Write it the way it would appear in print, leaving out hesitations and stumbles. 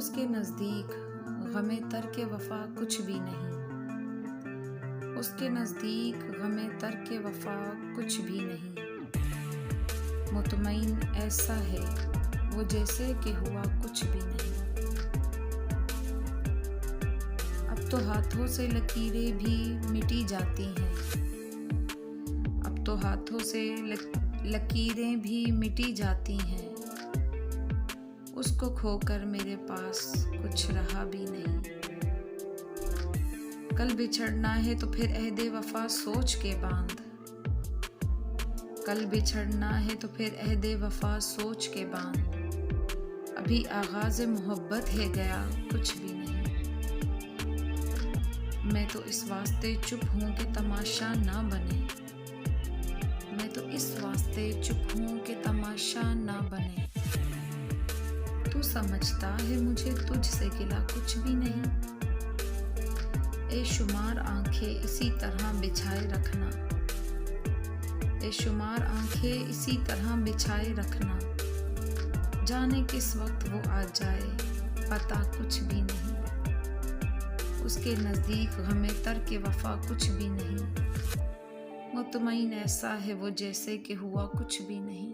उसके नज़दीक गमे तर्क वफ़ा कुछ भी नहीं। उसके नज़दीक गमे तर्क वफ़ा कुछ भी नहीं। मुतमईन ऐसा है वो जैसे कि हुआ कुछ भी नहीं। अब तो हाथों से लकीरें भी मिटी जाती हैं। अब तो हाथों से लकीरें भी मिटी जाती हैं। उसको खोकर मेरे पास कुछ रहा भी नहीं। कल बिछड़ना है तो फिर अहदे वफा सोच के बांध। कल बिछड़ना है तो फिर अहदे वफा सोच के बांध। अभी आगाज़ मोहब्बत है गया कुछ भी नहीं। मैं तो इस वास्ते चुप हूँ कि तमाशा ना बने। मैं तो इस वास्ते चुप हूँ कि तमाशा ना बने। तू समझता है मुझे तुझसे गिला कुछ भी नहीं। ए शुमार आंखें इसी तरह बिछाए रखना। ए शुमार आंखें इसी तरह बिछाए रखना। जाने किस वक्त वो आ जाए पता कुछ भी नहीं। उसके नज़दीक गमे तर्क वफ़ा कुछ भी नहीं। मुतमईन ऐसा है वो जैसे कि हुआ कुछ भी नहीं।